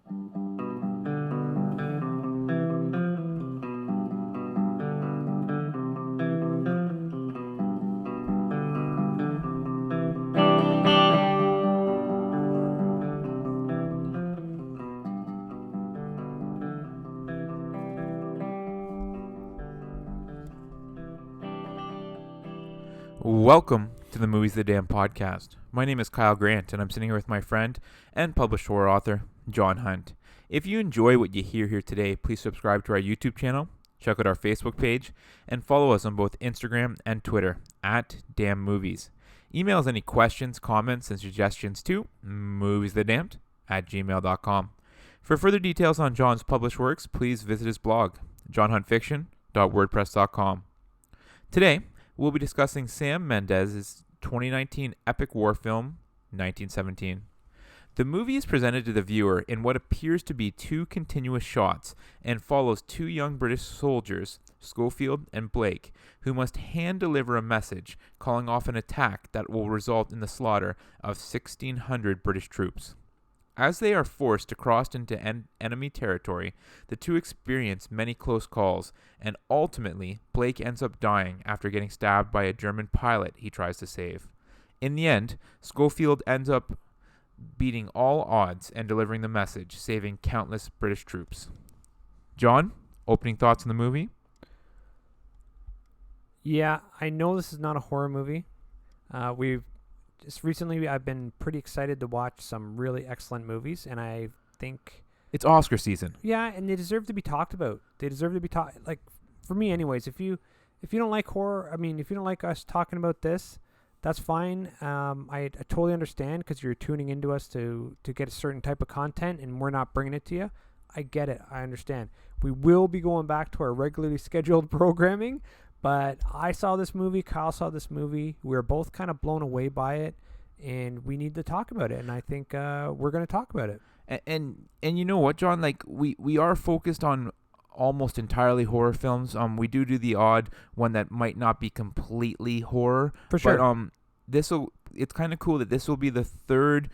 Welcome to the Movies the Damn podcast. My name is Kyle Grant, and I'm sitting here with my friend and published horror author, John Hunt. If you enjoy what you hear here today, please subscribe to our YouTube channel, check out our Facebook page, and follow us on both Instagram and Twitter at Damn Movies. Email us any questions, comments, and suggestions to moviesthedamned@gmail.com. For further details on John's published works, please visit his blog, johnhuntfiction.wordpress.com. Today, we'll be discussing Sam Mendes' 2019 epic war film, 1917. The movie is presented to the viewer in what appears to be two continuous shots and follows two young British soldiers, Schofield and Blake, who must hand-deliver a message calling off an attack that will result in the slaughter of 1,600 British troops. As they are forced to cross into enemy territory, the two experience many close calls, and ultimately, Blake ends up dying after getting stabbed by a German pilot he tries to save. In the end, Schofield ends up beating all odds and delivering the message, saving countless British troops. John, opening thoughts on the movie? Yeah, I know this is not a horror movie. Just recently, I've been pretty excited to watch some really excellent movies, and I think It's Oscar season. yeah, and they deserve to be talked about. They deserve to be like for me, anyways. If you don't like horror, if you don't like us talking about this, that's fine. I totally understand because you're tuning into us to get a certain type of content, and we're not bringing it to you. I get it. I understand. We will be going back to our regularly scheduled programming. But I saw this movie, Kyle saw this movie. We were both kind of blown away by it, and we need to talk about it. And I think we're going to talk about it. And you know what, John? Like we are focused on almost entirely horror films. We do the odd one that might not be completely horror. For sure. But it's kind of cool that this will be the third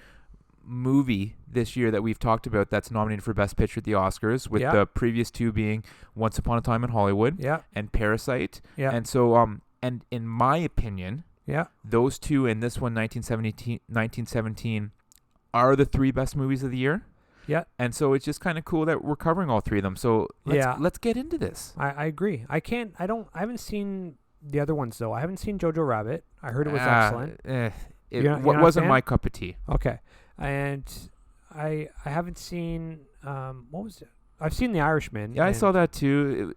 movie this year that we've talked about that's nominated for Best Picture at the Oscars, with the previous two being Once Upon a Time in Hollywood and Parasite. And so and in my opinion, those two and this one, 1917, are the three best movies of the year. And so it's just kind of cool that we're covering all three of them. So let's get into this. I agree. I haven't seen the other ones though. I haven't seen Jojo Rabbit. I heard it was excellent. It wasn't my cup of tea. Okay. And I haven't seen what was it? I've seen The Irishman. Yeah, I saw that too.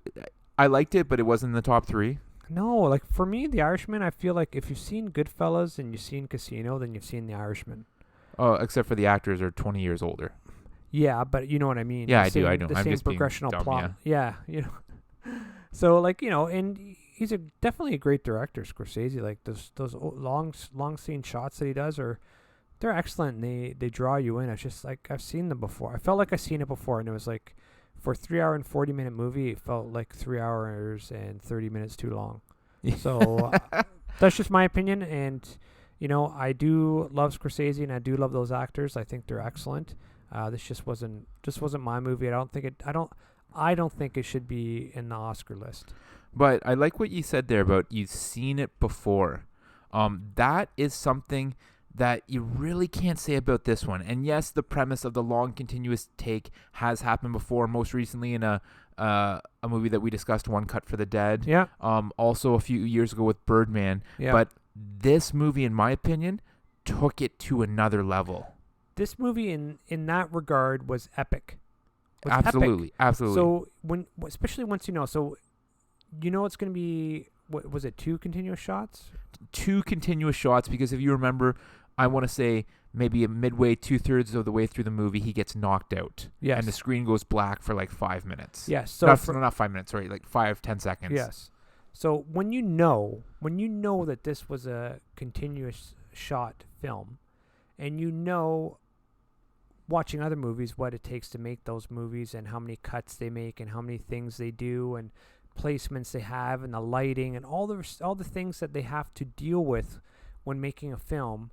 I liked it, but it wasn't in the top three. No, like for me, The Irishman, I feel like if you've seen Goodfellas and you've seen Casino, then you've seen The Irishman. Oh, except for the actors are 20 years older. Yeah, but you know what I mean. Yeah, I do. I know. The I'm same just being progressional dumb, plot. Yeah, you know. So like, you know, and he's definitely a great director, Scorsese. Like those long scene shots that he does they're excellent, and they draw you in. It's just like I've seen them before. I felt like I've seen it before, and it was like for a 3 hour and 40-minute movie, it felt like 3 hours and 30 minutes too long. So that's just my opinion, and you know, I do love Scorsese, and I do love those actors. I think they're excellent. This just wasn't my movie. I don't think it should be in the Oscar list. But I like what you said there about you've seen it before. That is something that you really can't say about this one. And yes, the premise of the long continuous take has happened before, most recently in a movie that we discussed, One Cut for the Dead. Yeah. Also a few years ago with Birdman. Yeah. But this movie, in my opinion, took it to another level. This movie in that regard was epic. Absolutely. So especially once it's going to be, what was it, 2 continuous shots? 2 continuous shots, because if you remember, I want to say maybe midway, 2/3 of the way through the movie, he gets knocked out. Yes. And the screen goes black for like 5 minutes. Yes. So not 5 minutes, sorry, like 5-10 seconds. Yes. So when you know that this was a continuous shot film, and you know, watching other movies, what it takes to make those movies and how many cuts they make and how many things they do and placements they have and the lighting and all the things that they have to deal with when making a film,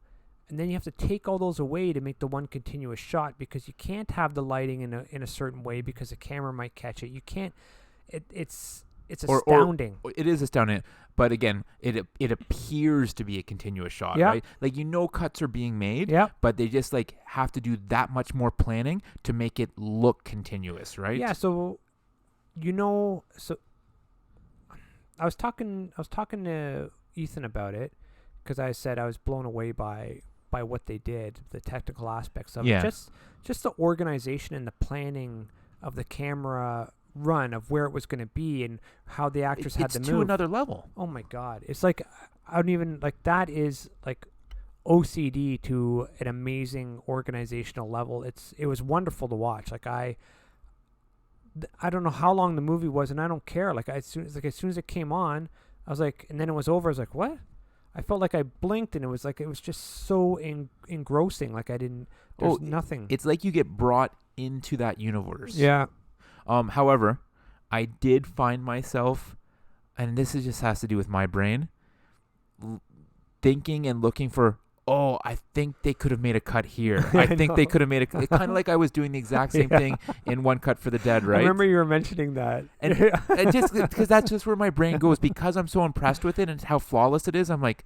and then you have to take all those away to make the one continuous shot, because you can't have the lighting in a certain way because the camera might catch it. You can't. It's astounding. Or it is astounding. But again, it appears to be a continuous shot, Yeah. right? Like, cuts are being made, Yeah. but they just like have to do that much more planning to make it look continuous, right? Yeah. So, so I was talking to Ethan about it, because I said I was blown away by what they did, the technical aspects of Yeah. it, just the organization and the planning of the camera run, of where it was going to be and how the actors had It's to to move. another level. Oh my God. It's like, I don't even, like, that is like OCD to an amazing organizational level. It was wonderful to watch. Like, I don't know how long the movie was, and I don't care. Like, as soon as it came on, I was like, and then it was over, I was like, what? I felt like I blinked, and it was just so engrossing. Like, there's nothing. It's like you get brought into that universe. Yeah. However, I did find myself, and this just has to do with my brain, thinking and looking for, I think they could have made a cut here. I think they could have made kind of like I was doing the exact same thing in One Cut for the Dead, right? I remember you were mentioning that. And just because that's just where my brain goes, because I'm so impressed with it and how flawless it is. I'm like,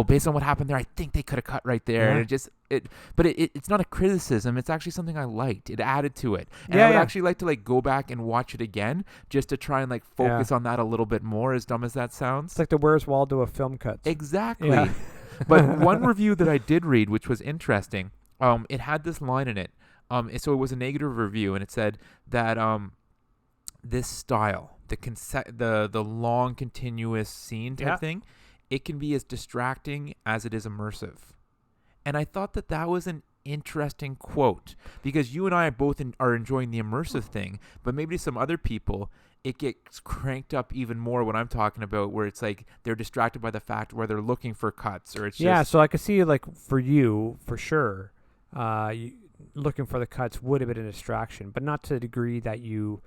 based on what happened there, I think they could have cut right there. Yeah. And it's not a criticism. It's actually something I liked. It added to it. And I would actually like to like go back and watch it again just to try and like focus on that a little bit more, as dumb as that sounds. It's like the Where's Waldo of film cuts. Exactly. Yeah. But one review that I did read, which was interesting, it had this line in it. So it was a negative review, and it said that this style, the long continuous scene type thing, it can be as distracting as it is immersive. And I thought that was an interesting quote, because you and I both are enjoying the immersive thing, but maybe to some other people, it gets cranked up even more when I'm talking about where it's like they're distracted by the fact where they're looking for cuts, or it's just... So I could see, like, for you, for sure, looking for the cuts would have been a distraction, but not to the degree that you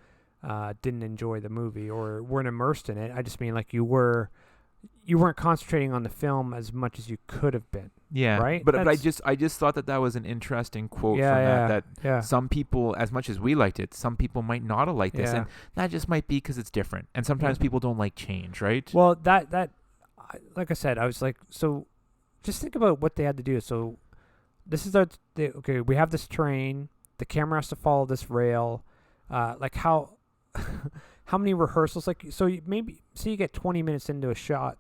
didn't enjoy the movie or weren't immersed in it. I just mean, like, you weren't concentrating on the film as much as you could have been. Yeah, right. But I just thought that was an interesting quote from that some people, as much as we liked it, some people might not have liked this, and that just might be because it's different. And sometimes people don't like change, right? Well, like I said, I was like, so just think about what they had to do. So this is we have this train. The camera has to follow this rail. Like how many rehearsals? Like, so you get 20 minutes into a shot,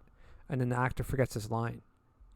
and then the actor forgets his line.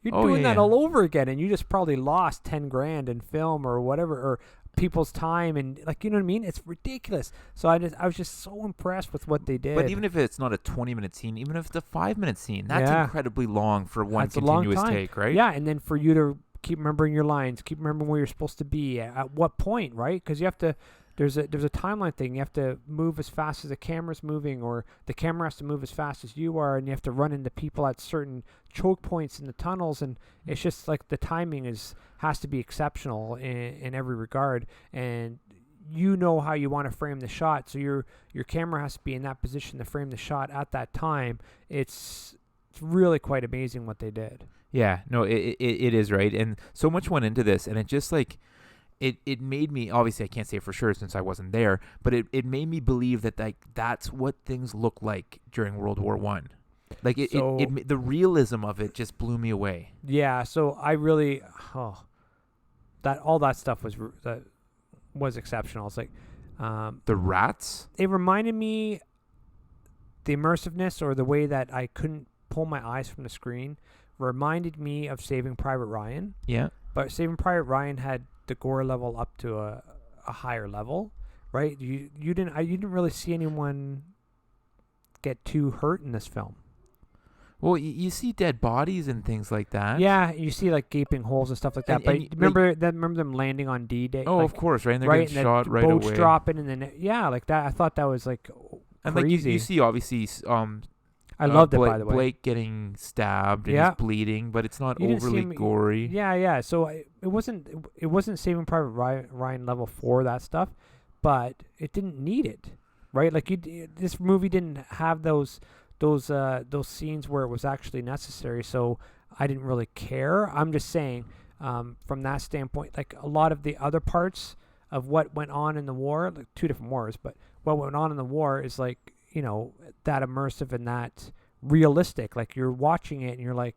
You're doing that all over again, and you just probably lost $10,000 in film or whatever, or people's time, and, like, you know what I mean? It's ridiculous. So I was just so impressed with what they did. But even if it's not a 20-minute scene, even if it's a 5-minute scene, that's incredibly long for one continuous take, right? Yeah, and then for you to keep remembering your lines, keep remembering where you're supposed to be at what point, right? Because you have to. There's a timeline thing. You have to move as fast as the camera's moving, or the camera has to move as fast as you are, and you have to run into people at certain choke points in the tunnels, and it's just like the timing has to be exceptional in every regard, and you know how you want to frame the shot, so your camera has to be in that position to frame the shot at that time. It's really quite amazing what they did. Yeah, no, it is, right, and so much went into this, and it just like. It made me, obviously I can't say for sure since I wasn't there, but it made me believe that like that's what things look like during World War I. Like the realism of it just blew me away. Yeah, so I really all that stuff was exceptional. It's like the rats. It reminded me the immersiveness, or the way that I couldn't pull my eyes from the screen, reminded me of Saving Private Ryan. Yeah, but Saving Private Ryan had the gore level up to a higher level, right? You didn't really see anyone get too hurt in this film. Well, you see dead bodies and things like that. Yeah, you see like gaping holes and stuff like that. But remember them landing on D-Day? Oh, like, of course, right? And they're getting shot right boats away. Dropping, and then like that. I thought that was like and crazy. Like you see, obviously, I loved it, by the way. Blake getting stabbed and he's bleeding, but it's not overly gory. Yeah. So it wasn't Saving Private Ryan level for that stuff, but it didn't need it, right? Like this movie didn't have those scenes where it was actually necessary, so I didn't really care. I'm just saying, from that standpoint. Like a lot of the other parts of what went on in the war, like 2 different wars, but what went on in the war is like, that immersive and that realistic. Like you're watching it and you're like,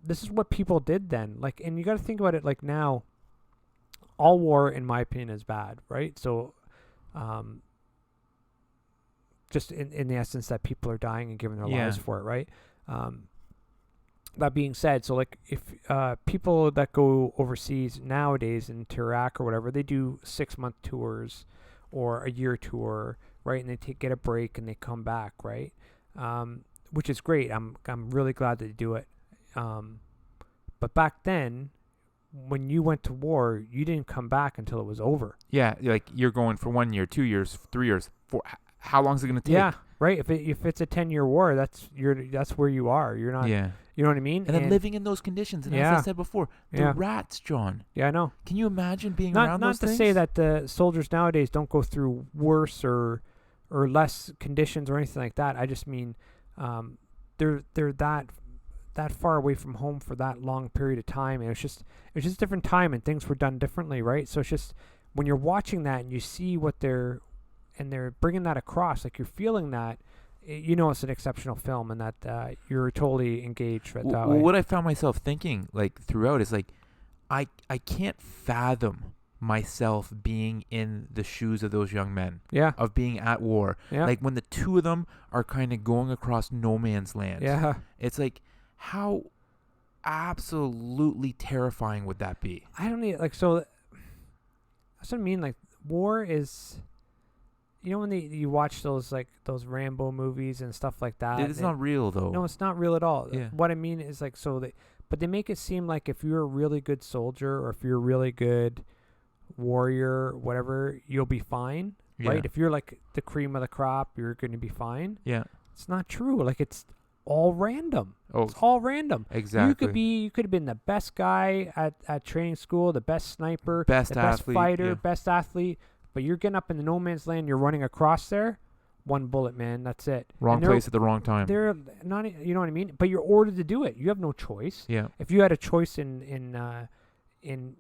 this is what people did then. Like, and you got to think about it like now, all war, in my opinion, is bad, right? So, just in the essence that people are dying and giving their lives for it, right? That being said, so like if people that go overseas nowadays into Iraq or whatever, they do 6-month tours or a year tour, right? And they get a break and they come back, right? Which is great. I'm really glad that they do it. But back then, when you went to war, you didn't come back until it was over. Yeah, like you're going for 1 year, 2 years, 3 years, 4. How long is it going to take? Yeah, right. If it's a 10-year war, that's where you are. You're not. Yeah. You know what I mean? And then living in those conditions, and as I said before, the rats, John. Yeah, I know. Can you imagine being around those things? Not to say that the soldiers nowadays don't go through worse or less conditions or anything like that. I just mean, they're that far away from home for that long period of time, and it was just a different time, and things were done differently, right? So it's just when you're watching that and you see what they're bringing that across, like you're feeling that, it's an exceptional film, and that you're totally engaged right that way. What I found myself thinking like throughout is like, I can't fathom myself being in the shoes of those young men. Yeah. Of being at war. Yeah. Like when the two of them are kind of going across no man's land. Yeah. It's like, how absolutely terrifying would that be? I don't need so. That's what I mean. Like war is, when you watch those Rambo movies and stuff like that. It's not real though. No, it's not real at all. Yeah. What I mean is like but they make it seem like if you're a really good soldier or if you're a really good warrior, whatever, you'll be fine, right? Yeah. If you're like the cream of the crop, you're going to be fine. Yeah. It's not true. Like it's all random. Oh, it's all random. Exactly. You could have been the best guy at training school, the best sniper, best the athlete, best fighter, yeah. best athlete, but you're getting up in the no man's land, you're running across there, one bullet, man, that's it. Wrong place at the wrong time. They're not, you know what I mean? But you're ordered to do it. You have no choice. Yeah. If you had a choice in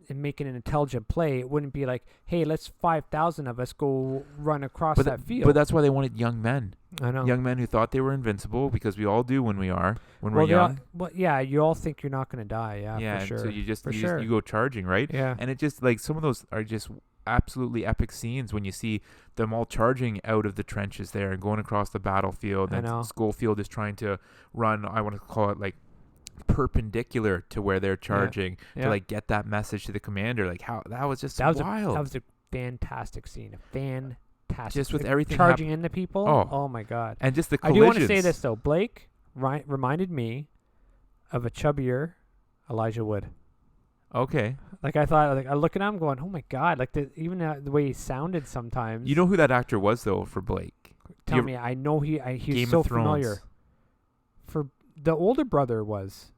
making an intelligent play, it wouldn't be like, hey, let's 5,000 of us go run across that field. But that's why they wanted young men. I know. Young men who thought they were invincible, because we all do when we're young. You all think you're not going to die. Yeah, for sure. So you go charging, right? Yeah. And it just like some of those are just absolutely epic scenes when you see them all charging out of the trenches there and going across the battlefield. And Schofield is trying to run, I want to call it like perpendicular to where they're charging to like get that message to the commander. Like how that was just wild. That was a fantastic scene. Fantastic. Just with everything charging into people. Oh my god. And just the collisions. I do want to say this though. Blake reminded me of a chubbier Elijah Wood. Okay. Like I thought, like I look at him going, oh my god, like even the way he sounded sometimes. You know who that actor was though for Blake? Tell me, I know he's Game so of Thrones. familiar. For the older brother was.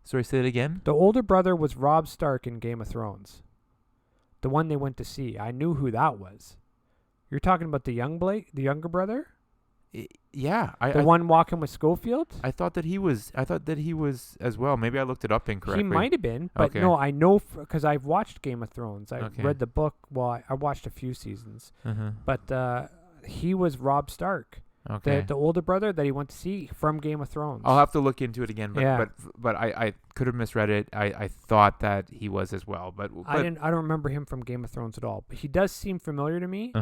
Sorry, say it again. The older brother was Robb Stark in Game of Thrones. The one they went to see. I knew who that was. You're talking about the younger brother? Yeah, the one walking with Schofield. I thought that he was as well. Maybe I looked it up incorrectly. He might have been, but no, I know because I've watched Game of Thrones. I read the book. Well, I watched a few seasons, but he was Robb Stark, the older brother that he went to see from Game of Thrones. I'll have to look into it again, but I could have misread it. I thought that he was as well, but I don't remember him from Game of Thrones at all. But he does seem familiar to me.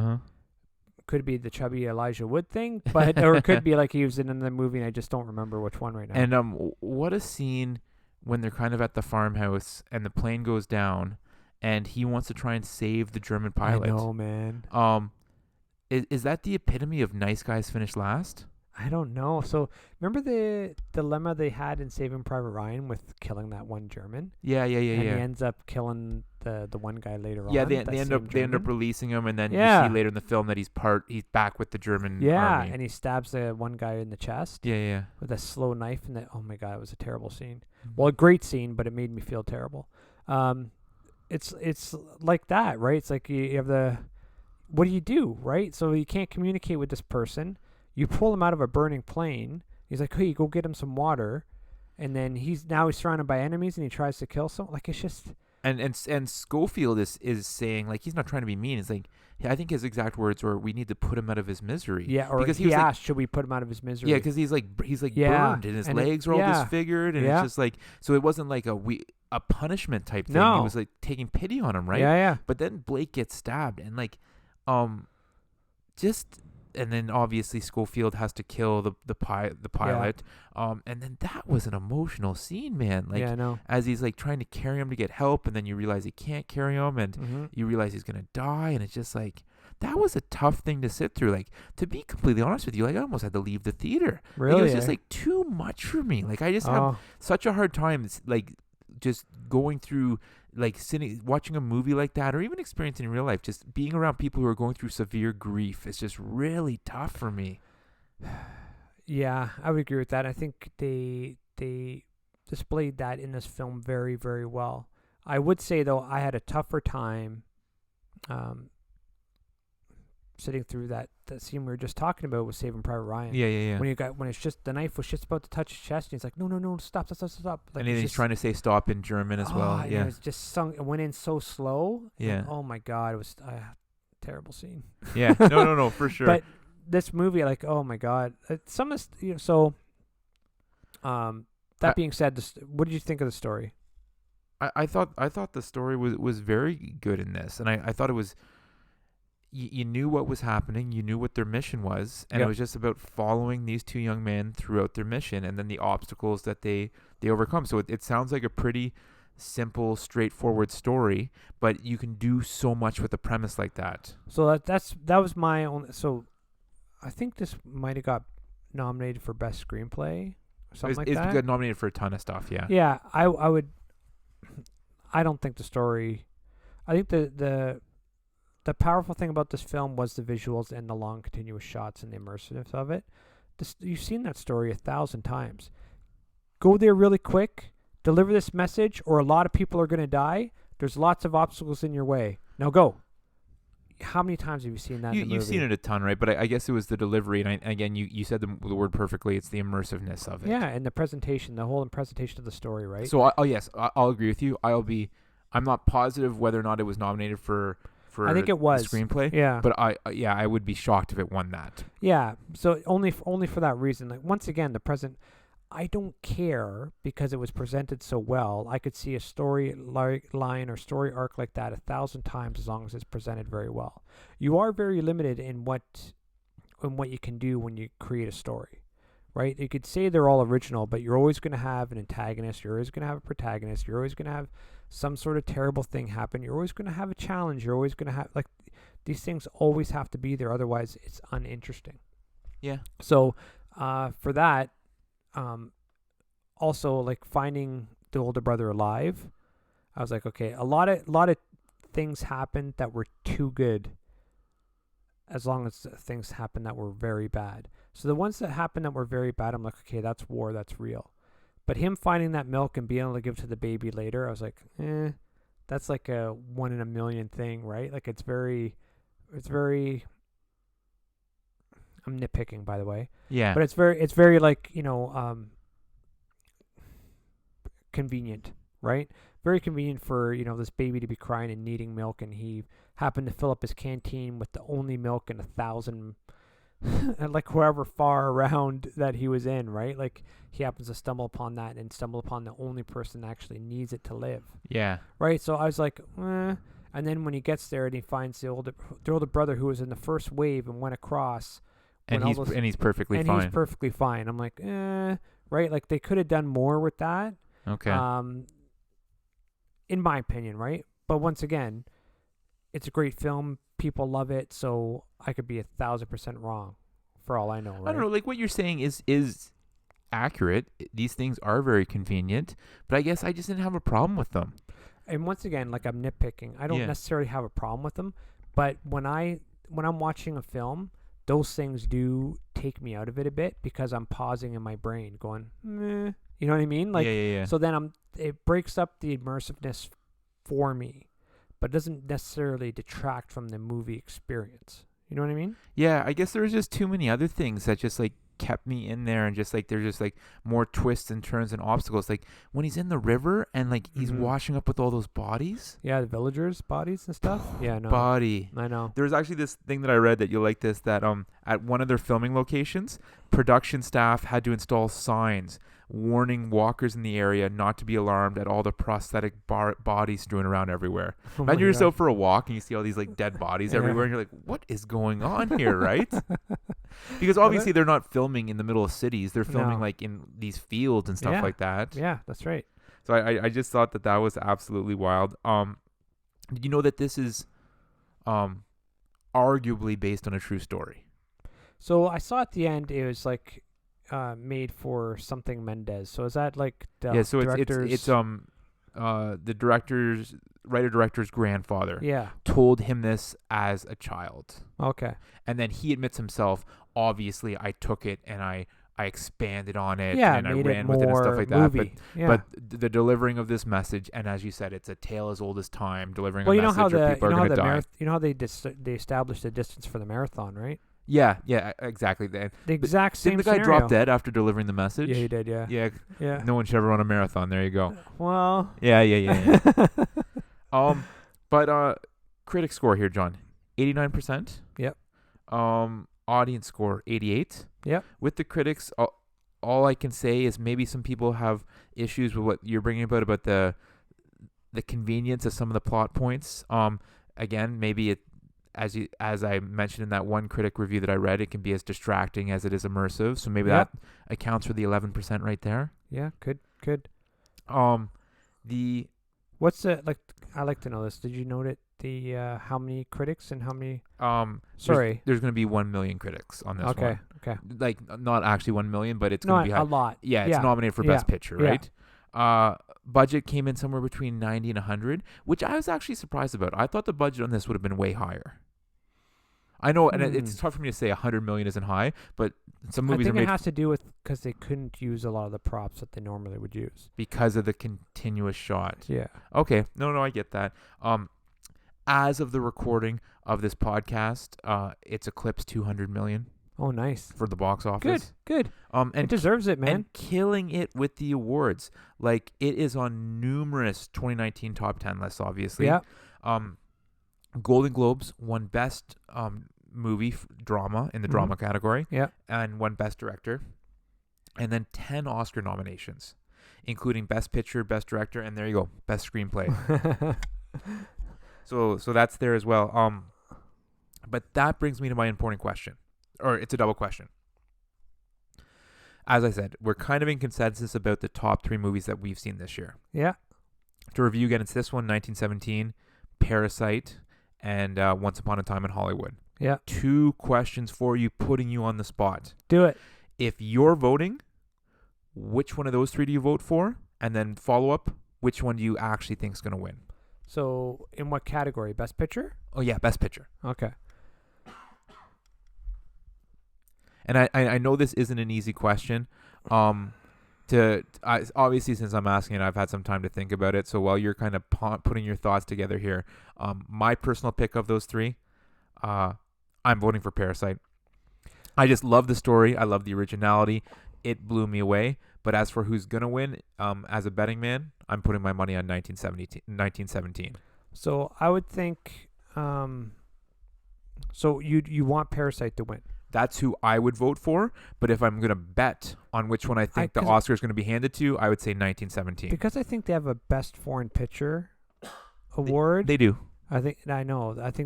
Could be the chubby Elijah Wood thing, or it could be like he was in another movie and I just don't remember which one right now. And what a scene when they're kind of at the farmhouse and the plane goes down and he wants to try and save the German pilot. I know, man. Is that the epitome of nice guys finish last? I don't know. So remember the dilemma they had in Saving Private Ryan with killing that one German? Yeah. And he ends up killing the one guy later on. Yeah, they end up releasing him, and then you see later in the film that he's back with the German army. And he stabs the one guy in the chest. Yeah. With a slow knife, and oh my god, it was a terrible scene. Well, a great scene, but it made me feel terrible. It's like that, right? It's like you have what do you do, right? So you can't communicate with this person. You pull him out of a burning plane. He's like, hey, go get him some water. and then he's surrounded by enemies, and he tries to kill someone. Like, it's just And Schofield is saying, like, he's not trying to be mean. It's like, I think his exact words were, "We need to put him out of his misery." yeah. Or because he was like, asked, should we put him out of his misery? yeah, because he's like Yeah, burned and his and legs are all yeah. disfigured, and Yeah. it's just like, so it wasn't like a punishment type thing. No. He was like taking pity on him, right? Yeah, yeah. But then Blake gets stabbed, and like, just. And then obviously Schofield has to kill the pilot, and then that was an emotional scene, man. Like, yeah, I know. as he's like trying to carry him to get help, and then you realize he can't carry him, and Mm-hmm. you realize he's gonna die, and it's just like, that was a tough thing to sit through. Like, to be completely honest with you, like, I almost had to leave the theater. Like, Really? it was just like too much for me. Like, I just have such a hard time, like, just going through, like, sitting watching a movie like that, or even experiencing in real life, just being around people who are going through severe grief is just really tough for me. Yeah, I would agree with that. I think they displayed that in this film very, very well. I would say, though, I had a tougher time sitting through that scene we were just talking about with Saving Private Ryan. Yeah. When it's just the knife was just about to touch his chest, and he's like, no, stop. Like, And then he's trying to say stop in German as well. and Yeah. it was just it went in so slow. Yeah. And, oh my God, it was a terrible scene. Yeah. No, for sure. But this movie, like, oh my God, some of this, so. That being said, what did you think of the story? I thought the story was very good in this, and I thought it was. You knew what was happening, you knew what their mission was, and Yep. it was just about following these two young men throughout their mission, and then the obstacles that they overcome. So it sounds like a pretty simple, straightforward story, but you can do so much with a premise like that. So that was my only. So I think this might have got nominated for best screenplay or something like that. It's got nominated for a ton of stuff. Yeah. Yeah, I would. I don't think the story. I think the powerful thing about this film was the visuals and the long continuous shots and the immersiveness of it. You've seen that story 1,000 times. Go there really quick, deliver this message, or a lot of people are going to die. There's lots of obstacles in your way. Now go. How many times have you seen that in the movie? You've seen it a ton, right? But I guess it was the delivery, and again, you said the word perfectly. It's the immersiveness of it. Yeah, and the presentation, the whole presentation of the story, right? So, yes, I'll agree with you. I'm not positive whether or not it was nominated for I think it was screenplay. Yeah, But I would be shocked if it won that. yeah. So only for that reason. Like, once again, I don't care because it was presented so well. I could see a story line or story arc like that 1,000 times as long as it's presented very well. You are very limited in what you can do when you create a story, right? You could say they're all original, but you're always going to have an antagonist. You're always going to have a protagonist. You're always going to have some sort of terrible thing happen. You're always going to have a challenge. You're always going to have, like, these things always have to be there. Otherwise, it's uninteresting. Yeah. So, for that, also, like, finding the older brother alive, I was like, okay, a lot of things happened that were too good, as long as things happened that were very bad. So the ones that happened that were very bad, I'm like, okay, that's war, that's real. But him finding that milk and being able to give to the baby later, I was like, that's like a 1 in a million thing, right? Like, it's very, I'm nitpicking, by the way. Yeah. But it's very like, convenient, right? Very convenient for, this baby to be crying and needing milk, and he happened to fill up his canteen with the only milk in 1,000 like wherever far around that he was in, right? Like, he happens to stumble upon that and stumble upon the only person that actually needs it to live. Yeah. Right? So I was like, And then when he gets there and he finds the older brother who was in the first wave and went across, And he's perfectly fine. He's perfectly fine. I'm like, right? Like, they could have done more with that. Okay. In my opinion, right? But once again, it's a great film. People love it, so I could be 1,000% wrong, for all I know. Right? I don't know. Like, what you're saying is accurate. These things are very convenient, but I guess I just didn't have a problem with them. And once again, like, I'm nitpicking. I don't necessarily have a problem with them, but when I'm watching a film, those things do take me out of it a bit because I'm pausing in my brain, going, meh. You know what I mean? Like, yeah. So then it breaks up the immersiveness for me, but doesn't necessarily detract from the movie experience. You know what I mean? Yeah, I guess there was just too many other things that just, like, kept me in there, and just like there's just like more twists and turns and obstacles. Like when he's in the river and like he's washing up with all those bodies. Yeah, the villagers' bodies and stuff. Yeah, no. Body. I know. There was actually this thing that I read that you'll like this, that at one of their filming locations, production staff had to install signs warning walkers in the area not to be alarmed at all the prosthetic bodies strewn around everywhere. Oh my Imagine God. yourself for a walk and you see all these like dead bodies Yeah. everywhere, and you're like, what is going on here, right? Because obviously they're not filming in the middle of cities. They're filming No. like in these fields and stuff Yeah. like that. Yeah, that's right. So I just thought that was absolutely wild. Did you know that this is arguably based on a true story? So I saw at the end it was like made for something Mendez. So is that like the Yeah, so director's? it's the writer director's grandfather Yeah. told him this as a child, Okay. and then he admits himself, obviously I took it and I expanded on it, Yeah, and I made ran it with it and more stuff like that. movie. Yeah. But the delivering of this message, and as you said, it's a tale as old as time, delivering well, a you know message how where the people you know are how going to the die. you know how they established the distance for the marathon, right? Yeah, exactly. The exact same. Didn't the guy scenario. drop dead after delivering the message? Yeah, he did. Yeah. Yeah, Yeah. no one should ever run a marathon. There you go. Well. Yeah. But critic score here, John, 89%. Yep. Audience score 88. Yep. With the critics, all I can say is maybe some people have issues with what you're bringing about the convenience of some of the plot points. Again, maybe it, as I mentioned in that one critic review that I read, it can be as distracting as it is immersive. So maybe Yep. that accounts for the 11% right there. Yeah. Could. The What's the like? I like to know this. Did you note it? The how many critics and how many? Sorry. there's going to be 1 million critics on this Okay. one. Okay. Like not actually 1 million, but it's No, going to be a lot. Yeah, it's Yeah. nominated for Yeah. Best Picture, Yeah. right? Budget came in somewhere between 90 and 100, which I was actually surprised about. I thought the budget on this would have been way higher. I know, and it's tough for me to say 100 million isn't high, but some movies I are think it made has to do with because they couldn't use a lot of the props that they normally would use. because of the continuous shot. Yeah. Okay, no, I get that. As of the recording of this podcast, it's eclipsed 200 million Oh, nice. for the box office. Good. And It deserves it, man. and killing it with the awards. Like it is on numerous 2019 top 10 lists, obviously. Yeah. Golden Globes won Best Movie Drama in the drama category. Yeah. And won Best Director. And then 10 Oscar nominations, including Best Picture, Best Director, and there you go, Best Screenplay. So that's there as well. But that brings me to my important question, or it's a double question. As I said, we're kind of in consensus about the top 3 movies that we've seen this year. Yeah. To review again, it's this one, 1917, Parasite, and Once Upon a Time in Hollywood. Yeah. 2 questions for you, putting you on the spot. Do it. If you're voting, which one of those 3 do you vote for? And then follow up, which one do you actually think is going to win? So, in what category? Best Picture? Oh, yeah, Best Picture. Okay. And I know this isn't an easy question. Obviously, since I'm asking it, I've had some time to think about it. So while you're kind of putting your thoughts together here, my personal pick of those 3, I'm voting for Parasite. I just love the story. I love the originality. It blew me away. But as for who's going to win, as a betting man, I'm putting my money on 1917. So, I would think so you want Parasite to win. That's who I would vote for. But if I'm going to bet on which one I think the 'cause Oscar is going to be handed to, I would say 1917. Because I think they have a Best Foreign Picture award. They do. I think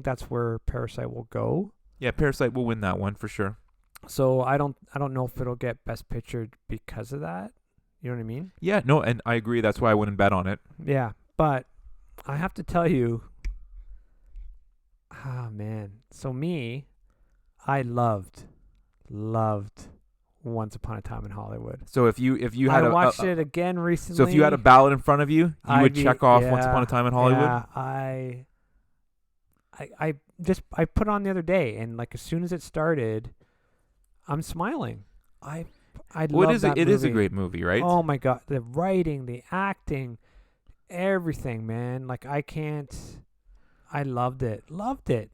that's where Parasite will go. Yeah, Parasite will win that one for sure. So I don't know if it'll get Best Picture because of that. You know what I mean? Yeah, no, and I agree. That's why I wouldn't bet on it. Yeah, but I have to tell you, man. So I loved Once Upon a Time in Hollywood. So if you had I watched it again recently. So if you had a ballot in front of you, you I'd would be- check off yeah, Once Upon a Time in Hollywood. Yeah, I put it on the other day, and like as soon as it started, I'm smiling. I Well, love that it is a movie. great movie, right? Oh my god, the writing, the acting, everything, man. Like I loved it.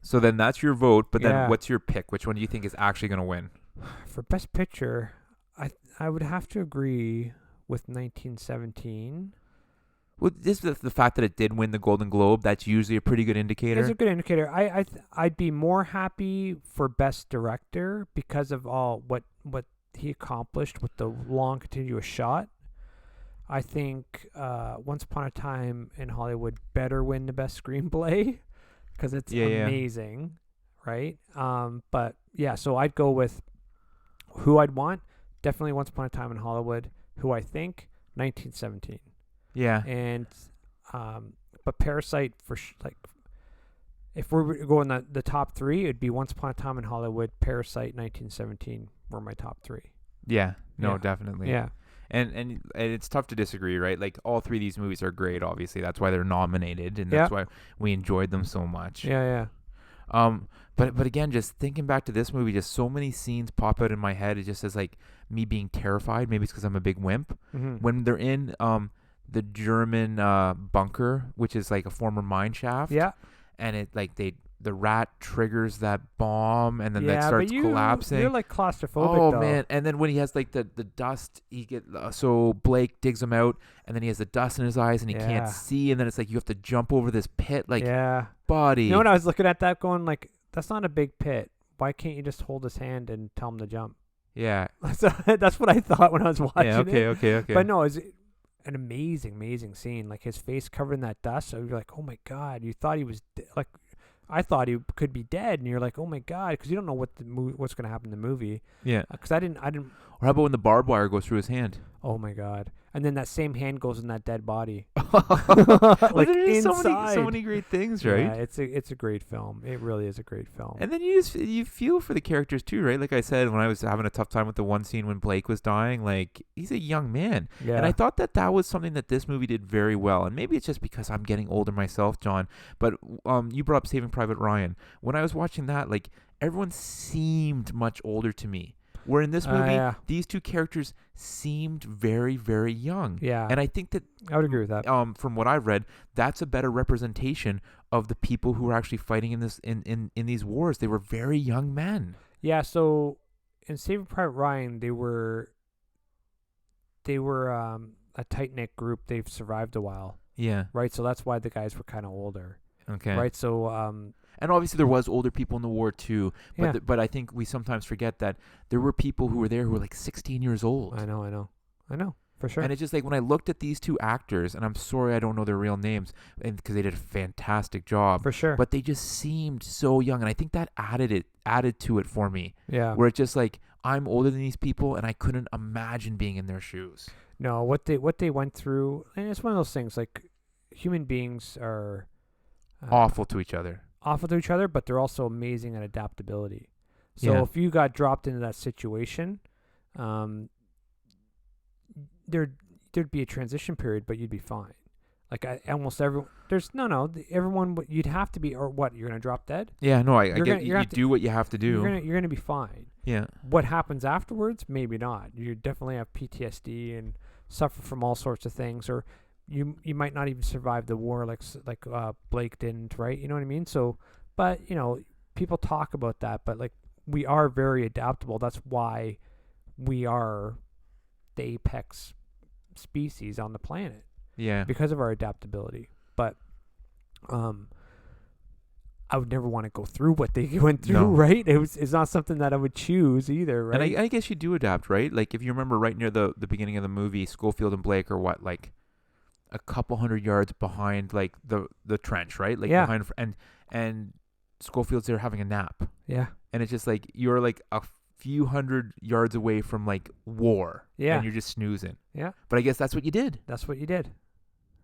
So then that's your vote, but then Yeah. what's your pick? Which one do you think is actually going to win? For Best Picture, I would have to agree with 1917. Well, just the fact that it did win the Golden Globe, that's usually a pretty good indicator. It's a good indicator. I'd be more happy for Best Director because of all what he accomplished with the long continuous shot. I think Once Upon a Time in Hollywood better win the Best Screenplay because it's amazing, right? But yeah, so I'd go with who I'd want. Definitely Once Upon a Time in Hollywood. Who I think 1917. Yeah. And but Parasite if we're going the top three, it'd be Once Upon a Time in Hollywood, Parasite, 1917 were my top three. Yeah. No, Yeah. definitely. Yeah. And it's tough to disagree, right? Like all three of these movies are great. Obviously, that's why they're nominated, and that's why we enjoyed them so much. Yeah. But again, just thinking back to this movie, just so many scenes pop out in my head. It just says like me being terrified. Maybe it's because I'm a big wimp. Mm-hmm. When they're in the German bunker, which is like a former mine shaft. Yeah. And it like the rat triggers that bomb, and then that starts collapsing. You're like claustrophobic. Oh man! And then when he has like the dust, he so Blake digs him out, and then he has the dust in his eyes, and he can't see, and then it's like you have to jump over this pit, like buddy. You know what? I was looking at that, going like, that's not a big pit. Why can't you just hold his hand and tell him to jump? Yeah. So that's what I thought when I was watching it. Okay. But no, it's an amazing scene. Like his face covered in that dust. So you're like, oh my god! You thought he was like. I thought he could be dead, and you're like, "Oh my god!" Because you don't know what's going to happen in the movie. Yeah. Because I didn't. Or how about when the barbed wire goes through his hand? Oh my god! And then that same hand goes in that dead body. Like inside. So many great things, right? Yeah, it's a great film. It really is a great film. And then you feel for the characters too, right? Like I said, when I was having a tough time with the one scene when Blake was dying, like he's a young man, and I thought that was something that this movie did very well. And maybe it's just because I'm getting older myself, John. But you brought up Saving Private Ryan. When I was watching that, like everyone seemed much older to me. Where in this movie, these two characters seemed very, very young. Yeah. And I think that I would agree with that. From what I've read, that's a better representation of the people who were actually fighting in this in these wars. They were very young men. Yeah. So in Saving Private Ryan, they were a tight knit group. They've survived a while. Yeah. Right. So that's why the guys were kind of older. Okay. Right. So and obviously there was older people in the war too, but but I think we sometimes forget that there were people who were there who were like 16 years old. I know, for sure. And it's just like when I looked at these two actors, and I'm sorry I don't know their real names, because they did a fantastic job. For sure. But they just seemed so young, and I think that added to it for me. Yeah. Where it's just like I'm older than these people, and I couldn't imagine being in their shoes. No, what they went through, and it's one of those things like human beings are awful to each other. But they're also amazing at adaptability. So if you got dropped into that situation, there'd be a transition period, but you'd be fine. Like almost everyone, everyone. You'd have to be, or what? You're gonna drop dead? Yeah, no, I get you do what you have to do. You're gonna be fine. Yeah. What happens afterwards? Maybe not. You definitely have PTSD and suffer from all sorts of things, or you might not even survive the war like Blake didn't, right? You know what I mean? So, but people talk about that, but like we are very adaptable. That's why we are the apex species on the planet. Yeah. Because of our adaptability. But I would never want to go through what they went through, right? It's not something that I would choose either, right? And I guess you do adapt, right? Like if you remember right near the beginning of the movie, Schofield and Blake are what, like a couple hundred yards behind like the trench, right? Like behind, and Schofield's there having a nap. Yeah. And it's just like you're like a few hundred yards away from like war. Yeah. And you're just snoozing. Yeah. But I guess that's what you did. That's what you did.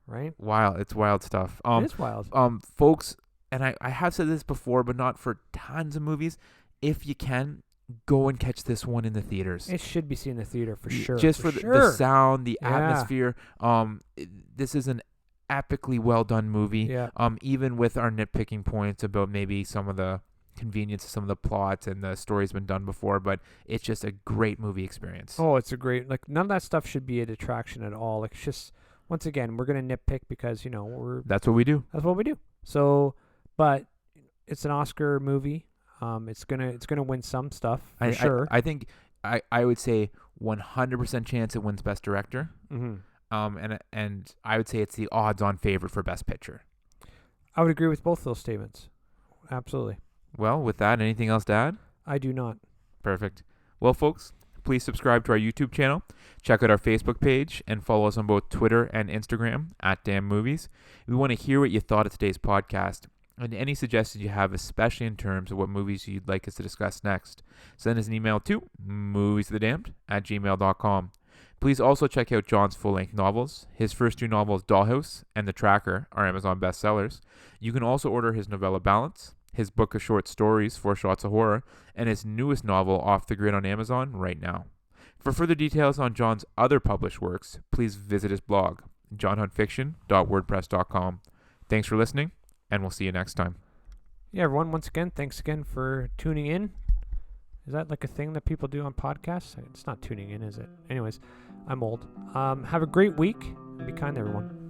Right? Wild. It's wild stuff. It is wild. Folks, and I have said this before, but not for tons of movies. If you can, go and catch this one in the theaters. It should be seen in the theater for sure. Just for the sound, the atmosphere. This is an epically well done movie. Yeah. Even with our nitpicking points about maybe some of the convenience of some of the plots and the story's been done before, but it's just a great movie experience. Oh, it's a great, like none of that stuff should be a detraction at all. Like it's just, once again, we're gonna nitpick because that's what we do. That's what we do. So, but it's an Oscar movie. It's gonna win some stuff for I, sure. I think I would say 100% chance it wins Best Director. Mm-hmm. And I would say it's the odds-on favorite for Best Picture. I would agree with both those statements. Absolutely. Well, with that, anything else to add? I do not. Perfect. Well, folks, please subscribe to our YouTube channel, check out our Facebook page, and follow us on both Twitter and Instagram @DamnMovies. We want to hear what you thought of today's podcast and any suggestions you have, especially in terms of what movies you'd like us to discuss next. Send us an email to moviesofthedamned@gmail.com. Please also check out John's full-length novels. His first 2 novels, Dollhouse and The Tracker, are Amazon bestsellers. You can also order his novella Balance, his book of short stories, 4 Shots of Horror, and his newest novel, Off the Grid, on Amazon right now. For further details on John's other published works, please visit his blog, johnhuntfiction.wordpress.com. Thanks for listening, and we'll see you next time. Yeah, everyone, once again, thanks again for tuning in. Is that like a thing that people do on podcasts? It's not tuning in, is it? Anyways, I'm old. Have a great week, and be kind to everyone.